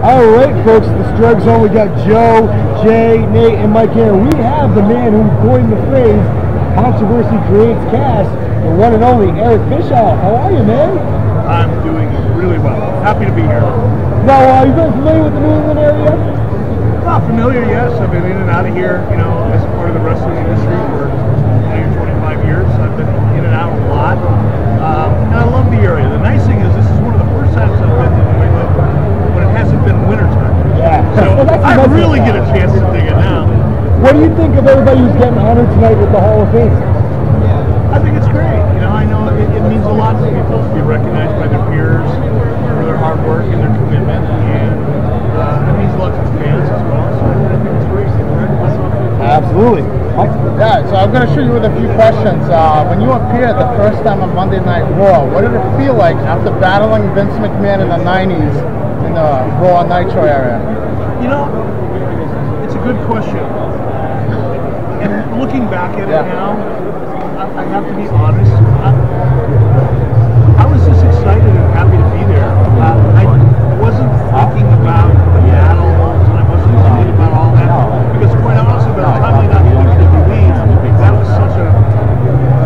All right, folks, the Strikezone. We got Joe, Jay, Nate, and Mike here. We have the man who coined the phrase "controversy creates cash," the one and only Eric Bischoff. How are you, man? I'm doing really well. Happy to be here. Now, are you very familiar with the New England area? Not familiar, yes. I've been in and out of here, you know, as part of the wrestling industry for 25 years. I've been in and out a lot, and I love the area. The nice thing is, this is one of the first times I've been to New England when it hasn't been wintertime. Yeah. So I really get a chance to dig it now. What do you think of everybody who's getting honored tonight with the Hall of Fame? I think it's great. You know, I know it means a lot to people to be recognized by their peers for their hard work and their commitment, and it means a lot to the fans as well. So I think it's great. Absolutely. Yeah, so I'm going to shoot you with a few questions. When you appeared the first time on Monday Night Raw, what did it feel like after battling Vince McMahon in the 90s in the Raw Nitro area? You know, it's a good question. And looking back at it now, I have to be honest. I was just excited and happy to be there. I wasn't thinking about the battles, and I wasn't thinking about all that. Because quite honestly, by the time I got to WWE, that was such a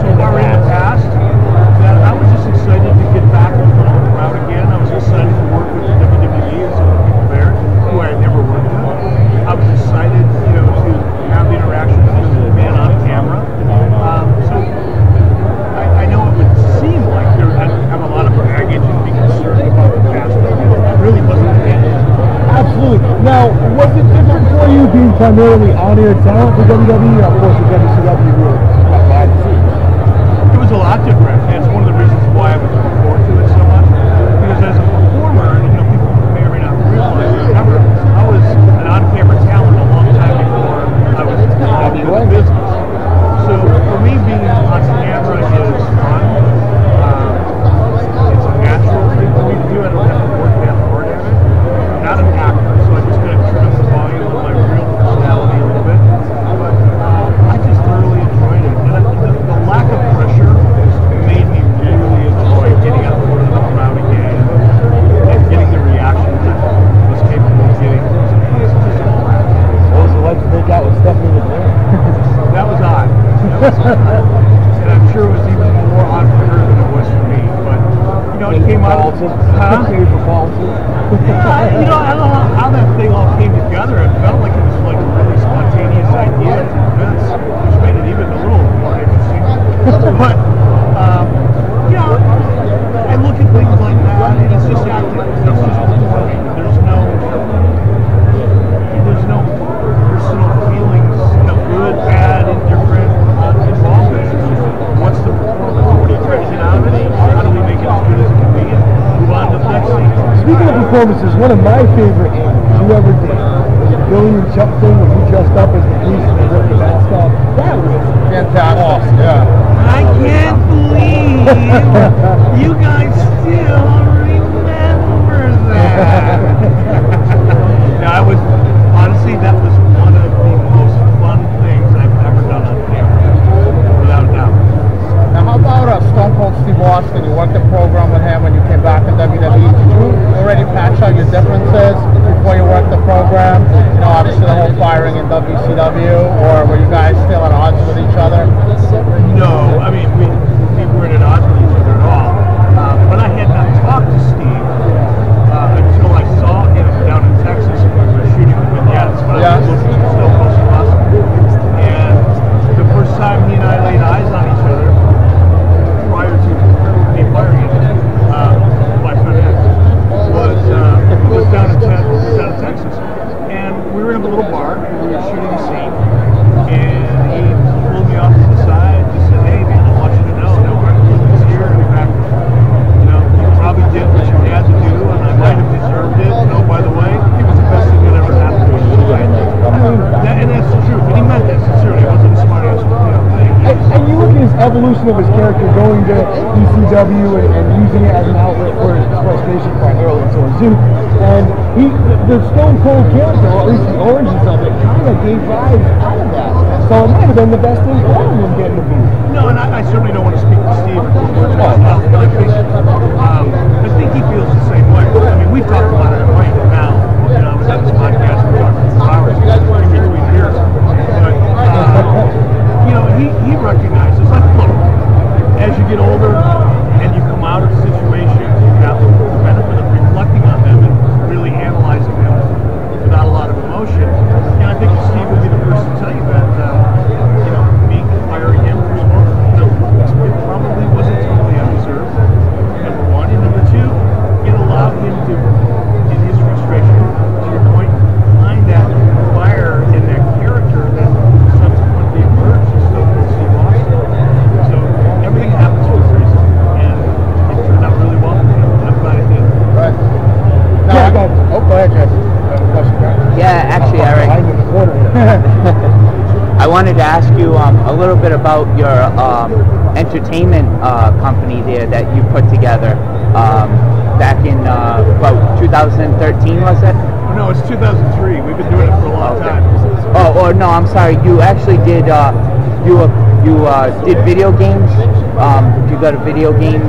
so far in the past that I was just excited to get back in front of the crowd again. I was excited to work with WWE and some of the people there who I had never worked with. I was excited, you know, to have the interaction with the man on camera. So I know it would seem like there had to have a lot of baggage and be concerned about the past, but it really wasn't the case. Absolutely. Now, was it different for you being primarily on-air talent for WWE, or of course with WCW? You were glad to see. It was a lot different, and it's one of the reasons why I was looking forward to it so much. Because as a performer, and you know, people may or may not realize, remember, I was an on-camera talent a long time before I was involved in the business. So for me, being on camera is fun. It's a natural thing for me to do. I don't have to work that hard at it. I'm not an actor, so I just got to turn up the volume of my real personality a little bit. But I just thoroughly enjoyed it. And the lack of pressure made me really enjoy getting out in front of the crowd again and getting the reaction that I was capable of getting. It's just a blast. What was it like to make out with Stephanie McMahon? That was odd. And I'm sure it was even more odd for her than it was for me. But, you know, it came out. Huh? Yeah, you know, I don't know how that thing all came together. It felt like it was like a really spontaneous idea from Vince, which made it even a little more interesting. But, you know, I look at things like that, and it's just acting. It's just performing. There's no personal feelings, you know, good, bad, indifferent, involved in it. It's just, what's the performance? What are you trying to get out of it? How do we make it as good as it can be and move on to the next thing? Speaking of performances, one of my favorite angles you ever did was the billion jump thing when you dressed up as the police and you ripped the mask off. That was Fantastic. Yeah. I can't believe you guys still remember that. No, honestly, that was one of the most fun things I've ever done on camera, without a doubt. Now, how about Stone Cold Steve Austin? You worked the program with him when you came back to WWE. Did you already patch out your differences before you worked the program? You know, obviously the whole firing in WCW, or were you guys still at odds with each other? No, I mean, we weren't at odds with each other at all. But I had not talked to Steve until I saw him down in Texas when we were shooting the vignettes. When I was looking at Stone Cold Steve Austin. And the first time he and I laid eyes on each other, prior to me firing him, my friend Ed, was down in Texas. And we were in a little bar, we were shooting a scene, and he pulled me off to the side and said, "Hey man, I want you to know that Martin Luther's here. In fact, you know, you probably did what you had to do, and I might have deserved it. You know, by the way, it was the best thing that ever happened to me." And that's the truth. And he meant that sincerely. It wasn't a smart ass, you know, thing. And you look at his evolution of his character going to ECW and using it as an outlet for his frustration primarily towards Zoot. And the Stone Cold character, or at least the origins of it, kind of gave rise out of that. So it might have been the best thing for him getting the boot. No, and I certainly don't want to speak to Steve or words myself, but I think he feels the same way. I mean, we've talked about it got. Oh, go ahead, Jeff. Yeah, actually, Eric. I wanted to ask you a little bit about your entertainment company there that you put together back in about 2013, was it? No, it's 2003. We've been doing it for a long time. Oh, or no, I'm sorry. You actually did. You did video games. You got a video games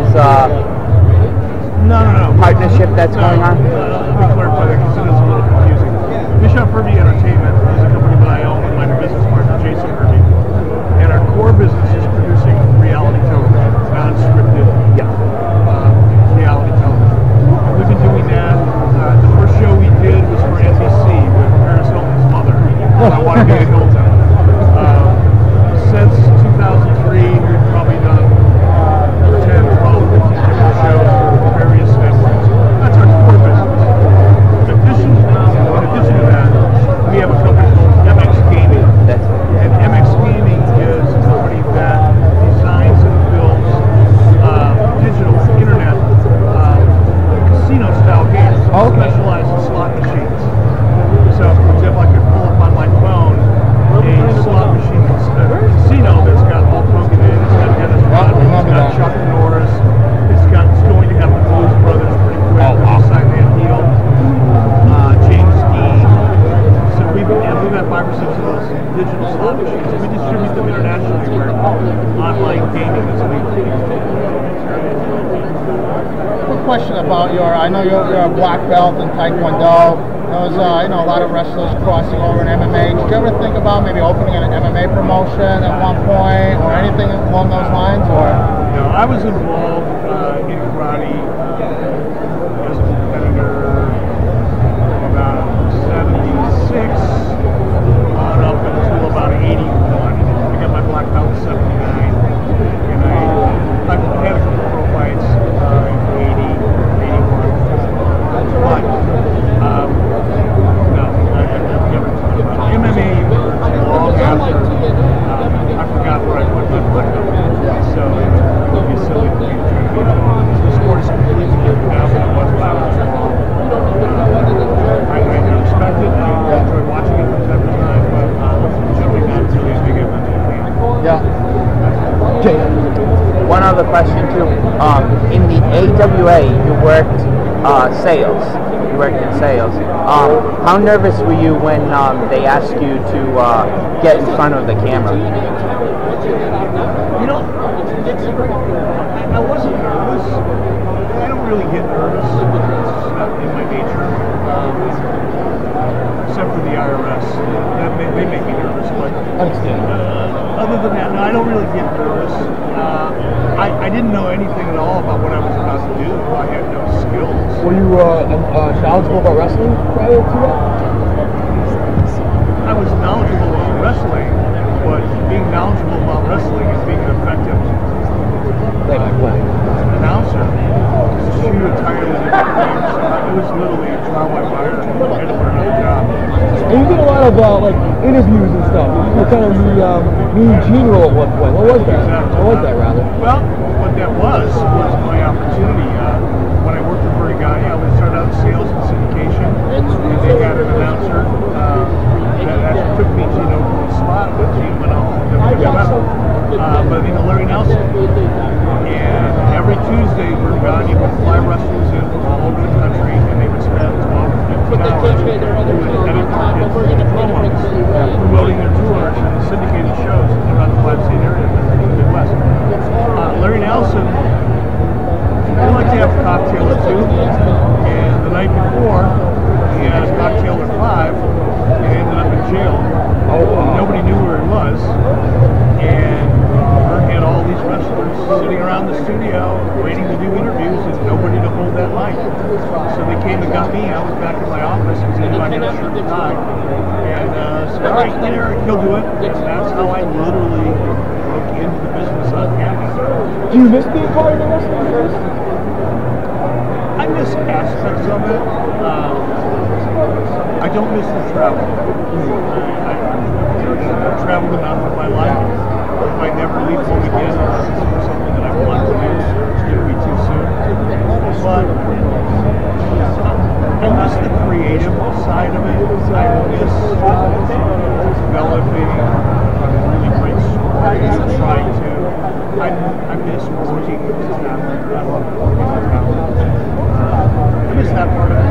No. partnership that's going on. Let me clarify that because it is a little confusing. Bischoff Entertainment is a company that I own with my business partner, Jason Hervey. And our core business is producing reality television, non-scripted reality television. And we've been doing that. The first show we did was for NBC with Paris Hilton's mother. I want to be a Hilton. Since 2003, we've probably done 10, 12, 15 different shows for various networks. That's our core business. In addition to that, we have a company called MX Gaming. And MX Gaming is a company that designs and builds digital, internet, casino-style games. Specialized in slot machines. So, for example, I could pull up on my phone a slot machine casino that's got Hulk Hogan in it. It's got Dennis Rodman. It's got Chuck Norris. It's going to have the Blues Brothers pretty quick. Sign that deal. James Dean. So we've got 5 or 6 of those digital slot machines. We distribute them internationally where online gaming is legal. Quick question about I know you're a black belt in Taekwondo. There was, a lot of wrestlers crossing over in MMA. Did you ever think about maybe opening an MMA promotion at one point, or anything along those lines? Or no, I was involved in karate as a competitor from about 76 on up until about 81. I got my black belt in 79, and I had a couple pro fights in 80, 81. But no, I've never thought about it. MMA long after I forgot where I put my black belt. So it would be silly for me to try to be involved. The sport is completely different now than it was when I was involved. I respect it. I enjoy watching it from time to time, but generally not really a big MMA fan. yeah. Jay. One other question too. In the AWA, you worked sales. You worked in sales. How nervous were you when they asked you to get in front of the camera? You know, I wasn't nervous. I don't really get nervous. It's not in my nature. Except for the IRS. They make me nervous. But other than that, no, I don't really get nervous. I didn't know anything at all about what I was about to do. I had no skills. Were you knowledgeable about wrestling prior to that? I was knowledgeable about wrestling, but being knowledgeable about wrestling and being an effective announcer is two entirely different things. It was literally a trial by fire. I had to learn on the job. And you did a lot of interviews and stuff. You were kind of the Mean Gene role at one point. What was that? Exactly. What was that, rather? Well, what that was my opportunity. When I worked for Brigani, I started out in sales and syndication, and they had an announcer that actually took me to the slot when Gene went off to WWF by the name of Larry Nelson. And every Tuesday, Brigani would fly wrestlers in from all over the country, and they would spend 12 to 15 hours doing edit markets and promos, promoting their tours and the syndicated shows around the 5-state area in the Midwest. Larry Nelson, I like to have a cocktail or two, and the night before, he had a cocktail or 5, and ended up in jail. Nobody knew where he was, and Vern had all these wrestlers sitting around the studio waiting to do interviews and nobody to hold that mic. So they came and got me. I was back in my office because they knew I had a shirt and tie. And said, all right, get Eric, he'll do it. And that's how I literally broke into the business on camera. Do you miss being part of the wrestling business? I miss aspects of it. I don't miss the travel. I've traveled enough in my life. If I never leave home again, unless it's for something that I want to do, it would be too soon. But I miss the creative side of it. I miss developing really great stories and trying to. I miss working with talent. I love working with talent. I miss that part of it.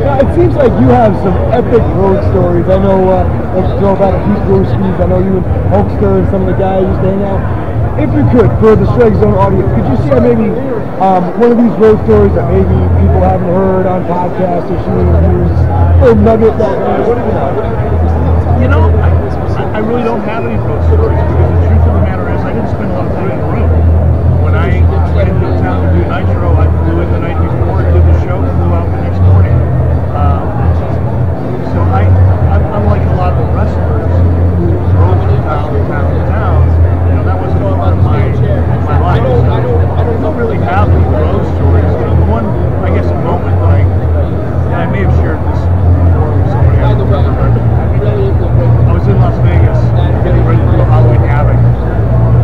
Yeah, it seems like you have some epic road stories. I know, like you drove out of Pete Brewski's. I know you and Hulkster and some of the guys used to hang out. If you could, for the Strikezone audience, could you share maybe one of these road stories that maybe people haven't heard on podcasts or shoot interviews? A little nugget that You know, I really don't have any road stories because the truth of the matter is I didn't spend a lot of time on the road. When I went into town to do Nitro, I flew in the night before, did the show, flew out the next morning. So I'm like a lot of the wrestlers who drove from town to town to town. You know, that wasn't part of my life. So I don't really have any road stories. You know, the one, I guess, a moment that I may have shared this before with somebody else. I was in Las Vegas getting ready to do Halloween Havoc,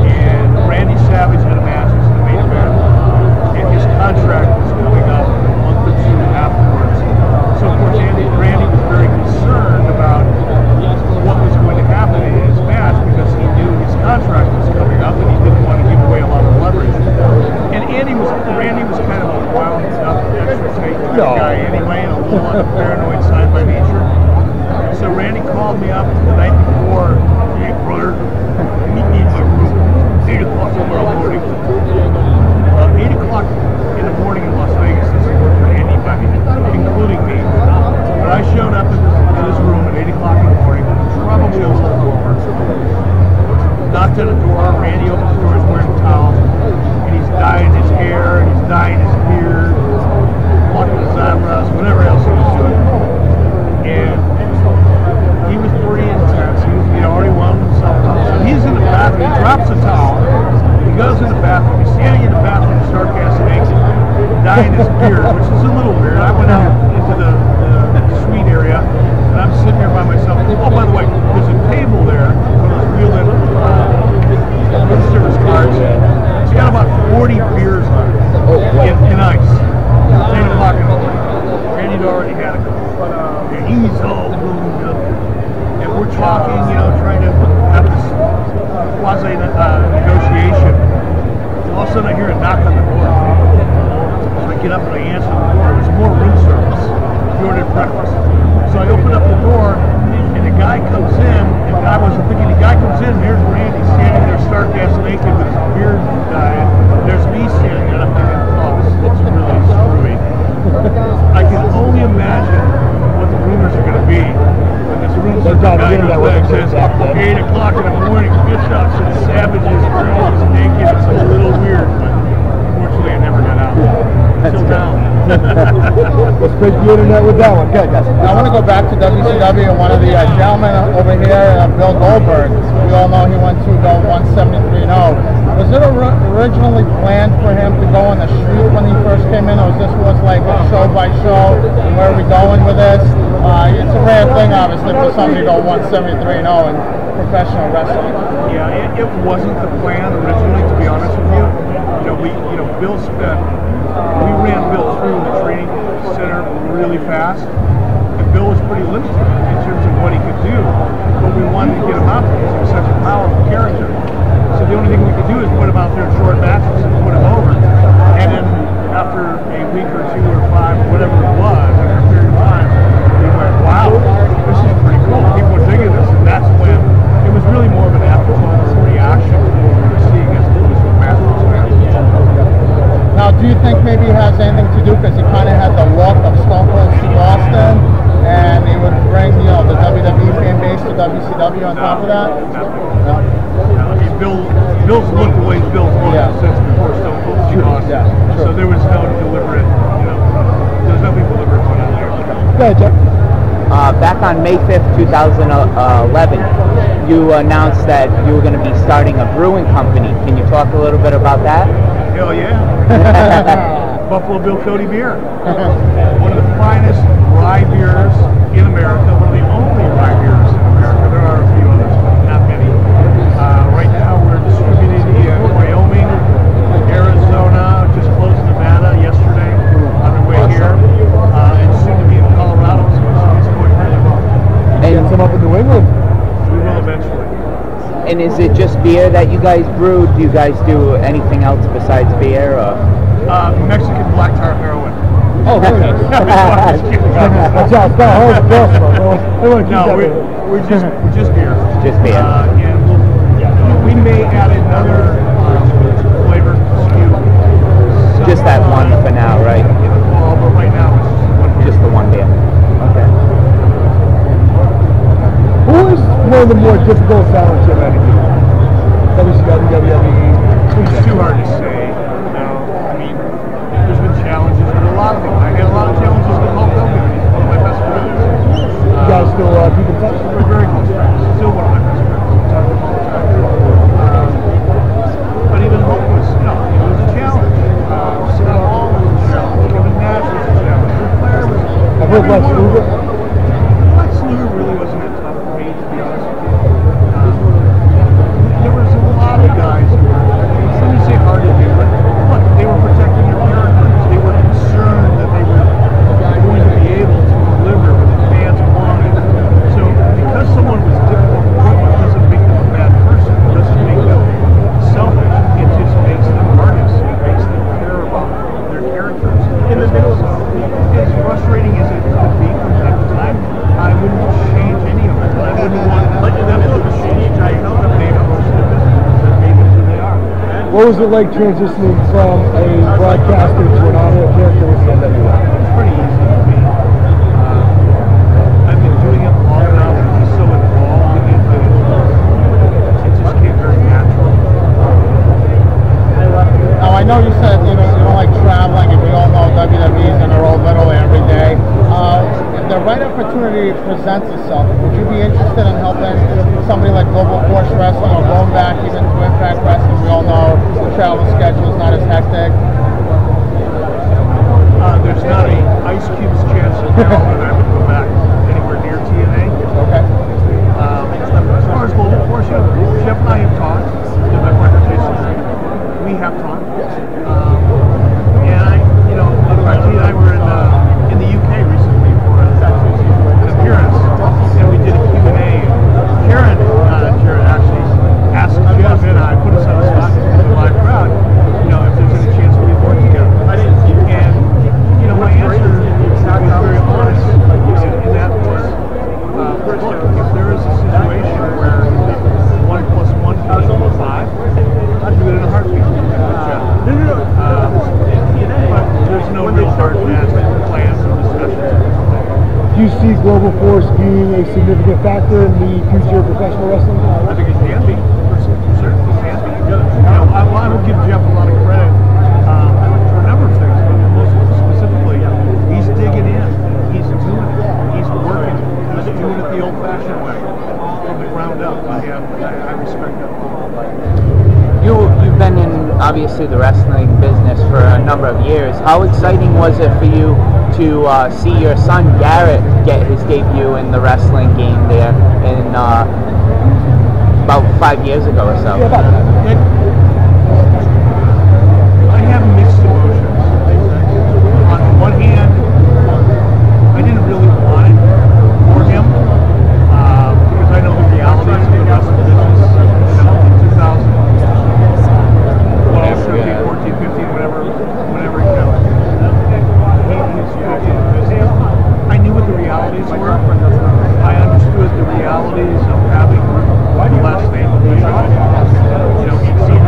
and Randy Savage had a match in the main event, and his contract was coming up a month or two afterwards. So of course Randy was very concerned about what was going to happen in his match because he knew his contract was coming up and he didn't want to give away a lot of leverage. And Randy was kind of a wound up, extra tight guy anyway, and a little on the paranoid side by nature. So Randy called me up the night before. Hey brother, meet me in my room, 8 o'clock tomorrow morning. 8 o'clock in the morning in Las Vegas doesn't work for anybody, including me. But I showed up in his room at 8 o'clock in the morning, probably a little over. Knocked on the door, Randy opens the door, he's wearing a towel, and he's dyeing his hair, and he's dyeing his beard, plucking his eyebrows, whatever else he was doing. And he was pretty intense. He already wound himself up. So he's in the bathroom, he drops the towel, he goes in the bathroom, he's standing in the bathroom, stark ass naked, dyeing his beard, which is a little weird. I went out into the suite area, and I'm sitting there by myself. Oh, by the way, there's a table there where there's real room service cards. It's got about 40 beers on it in ice. 10 o'clock in the morning. Randy'd already had a couple. And he's all bloomed up. And we're talking, you know, trying to have this quasi-negotiation. All of a sudden I hear a knock on the door. So I get up and I answer the door. It was more room service. We ordered breakfast. So I open up the door, and the guy comes in, and I wasn't thinking, the guy comes in, and there's Randy standing there stark ass naked with his beard dyed. There's me standing there, and I'm thinking, oh, this looks really screwy. I can only imagine what the rumors are going to be when this room guy goes back and says, 8 o'clock in the morning, Bischoff and Savage's girl is naked. It's a little weird, but unfortunately I never got out. Until now. Let's break the internet with that one. Good, guys. I want to go back to WCW and one of the gentlemen over here, Bill Goldberg. We all know he went to go 173-0. Was it originally planned for him to go on the street when he first came in, or was like a show by show? Where are we going with this? It's a rare thing, obviously, for somebody to go 173-0 in professional wrestling. Yeah, it wasn't the plan originally, to be honest with you. Bill spent. We ran Bill through the training center really fast, and Bill was pretty limited in terms of what he could do, but we wanted to get him out because he was such a powerful character. So the only thing we could do is put him out there in short matches and put him over. And then after a week or 2 or 5 or whatever it was, after a period of time, we went, wow, this is pretty cool. People are digging this. And that's when it was really more of an afterthought reaction to what we were seeing as opposed to a massive smash. Now, do you think maybe it has anything to do because he kind of had the look of Stone Cold Steve Austin, and he would bring, the WWE fan base to WCW on top of that? No. I mean, Bill's looked the way Bill's looked since before Stone Cold Steve Austin. Yeah, so there was no deliberate, there was nothing deliberate going on there. Go ahead, Jeff. Back on May 5th, 2011, you announced that you were going to be starting a brewing company. Can you talk a little bit about that? Hell yeah. Buffalo Bill Cody beer. One of the finest rye beers in America. One of the only rye beers in America. There are a few others, but not many. Right now we're distributed in Wyoming, Arizona, just closed Nevada yesterday, on the way here. And is it just beer that you guys brew? Do you guys do anything else besides beer? Or? Mexican black tar heroin. Oh, very nice. Watch out, it's not hard to cross, bro. No, we're just beer. Just beer. And we may add another flavor SKU. Just that one for now, right? In the fall, but right now it's just the one beer. Okay. Who is one of the more difficult challenge you've had to do? WCW, WWE? It's too hard to say. I mean, there's been challenges with a lot of them. I had a lot of challenges with Hulk Hogan. He's one of my best friends. You guys still keep in touch? We're very close friends. Still one of my best friends. We talk to him all the time. But even Hulk was, it was a challenge. Scott Hall was a challenge. Kevin Nash was a challenge. Ric Flair was. I've heard Lex Luger. Lex Luger really wasn't that tough for me, to be honest with you. There was a lot of guys who were, let me say hard to do, but look, they were protecting their characters. They were concerned that they were going to be able to deliver what the fans wanted. So because someone was difficult to work with doesn't make them a bad person. It doesn't make them selfish. It just makes them artists. It makes them care about their characters. In the middle of as frustrating as it could be from time to time, I wouldn't change any of it. I wouldn't want them to change. I know that they have most of the business that made them who they are. What was it like transitioning from a broadcaster to an on-air character with the NWA? It's pretty easy for me. I've been doing it long enough. I'm just so involved in it that it just came very natural. Now I know you said you don't like traveling, and we all know WWE's in their own little every day. If the right opportunity presents itself, would you be interested in helping somebody like Global Force Wrestling or going back even to Impact Wrestling? We all know the travel schedule is not as hectic. There's not a Ice Cube's chance in hell that I would go back anywhere near TNA. Okay. As far as Global Force, Jeff and I have talked. My partner Jason, we have talked. And he and I were in the UK recently for an appearance, and we did a Q&A. Karen actually asked Jeff and I, put us on the spot in the live crowd, if there's any chance we could work together. And my answer was very honest, and that was, look, if there is a situation where 1 + 1 can equal 5, I'd do it in a heartbeat. But there's no real hard plans or discussions. Do you see Global Force being a significant factor in the future of professional wrestling? I think it can be. Certainly can be. I will give Jeff a lot of credit for a number of things, but most specifically, he's digging in. He's doing it. He's working. He's doing it the old-fashioned way, from the ground up. I respect that a lot. You've been in, obviously, the wrestling business for a number of years. How exciting was it for you to see your son Garrett get his debut in the wrestling game there in about 5 years ago or so? I have mixed emotions. On the one hand, I didn't really want it for him because I know the realities of the wrestling business. In 2012, 13, 14, 15, whatever I knew what the realities were. I understood the realities of having the last name of Bischoff. He'd seen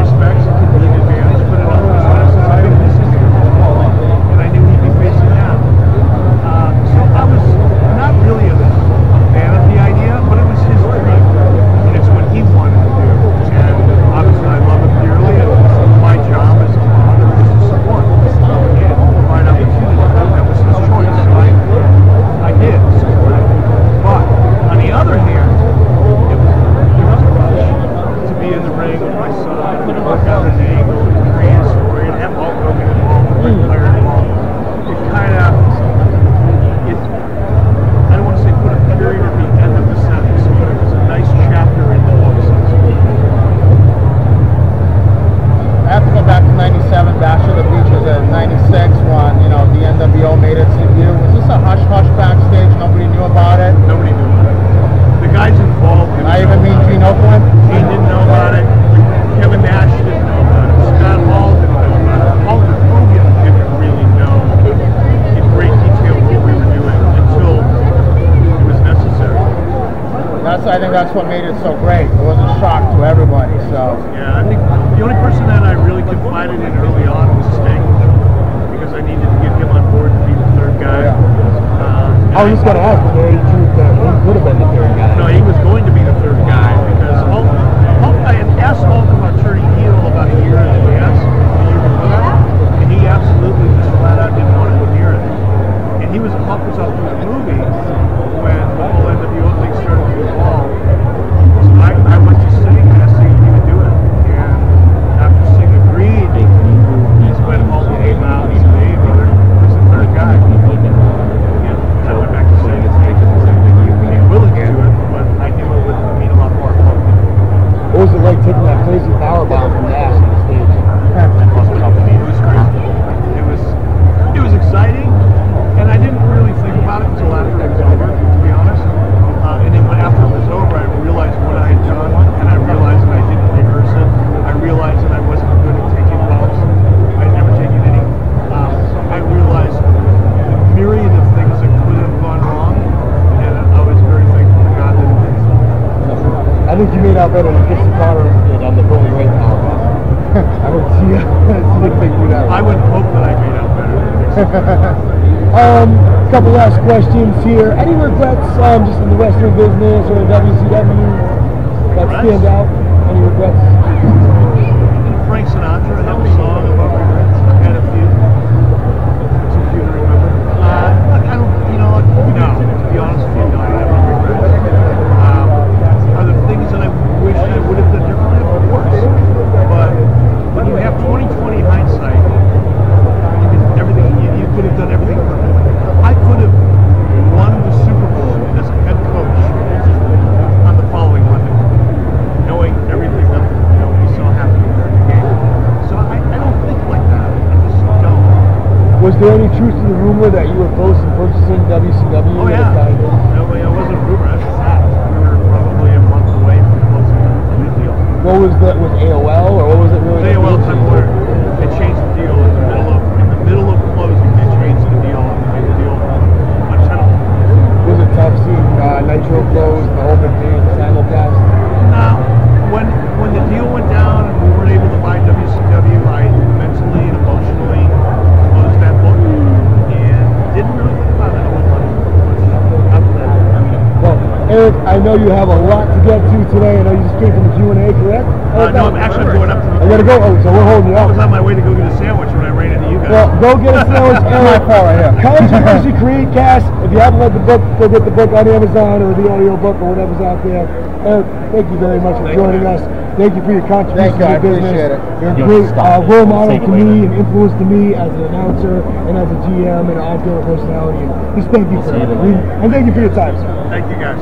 I think that's what made it so great. It was a shock to everybody. So yeah, I think the only person that I really confided in early on was Sting, because I needed to get him on board to be the third guy. I was just going to ask, was there any truth that he could have been the third guy? No, he was going to be the third guy, because I had asked Hulk about turning heel about a year in advance, and he absolutely just flat out didn't want to go near it. And Hulk was up to the movie when the whole NWO thing started to evolve. So I went to Sting and asked Sting if he would do it. And after Sting agreed, that's when Hulk came out and said, hey brother, who's the third guy? And I went back to Sting and said, he's willing to do it, but I knew it would mean a lot more to Hulk. What was it like taking that crazy power bomb from Nash on the stage? It was crazy. It was exciting, and I didn't really think about it until after it was over, to be honest. And then after it was over, I realized what I had done, and I realized that I didn't rehearse it. I realized that I wasn't good at taking bumps. I'd never taken any. I realized the myriad of things that could have gone wrong, and I was very thankful to God that it didn't. I think you made out better than Dixie Carter did on the Bully Ray power bomb. I would see you that. I would hope that I made out better than Dixie. Couple last questions here. Any regrets just in the wrestling business or in WCW that stand out? Any regrets? Frank Sinatra had a song about regrets. I had a few. Too few to remember. I don't, no, to be honest with you, no, I have no regrets. Are there things that I wish I would have done differently? Of course. But when you have 20/20 hindsight, you could have done everything perfect. I could have won the Super Bowl as a head coach on the following Monday, knowing everything that we saw happen during the game. So I don't think like that. I just don't. Was there any truth to the rumor that you were close to purchasing WCW? Oh yeah. No, it wasn't a rumor. That's a fact. We were probably a month away from closing the deal. What was that? Was AOL or what was it really? It was AOL Time Warner. They changed the deal in the middle of closing. They changed the deal and made the deal much better. Was it tough seeing Nitro close, the whole big thing, the simulcast? No. When the deal went down and we weren't able to buy WCW, I mentally and emotionally closed that book and didn't really think about it much after that. Well, Eric, I know you have a lot to get to today. I know you just came from the Q&A, correct? No, I'm actually going up to the... I gotta go. Oh, so we're holding you I up. was on my way to go get a sandwich when I ran into you guys. Well, go get a sandwich. my fault right here. Controversy Create Cast. If you haven't read the book, go get the book on Amazon or the audio book or whatever's out there. Eric, thank you very much for joining us. Thank you for your contribution to the business. Appreciate it. You're a great role model to me and influence to me as an announcer and as a GM and an on-field personality. And just thank you for everything. And thank you for your time, sir. Thank you guys.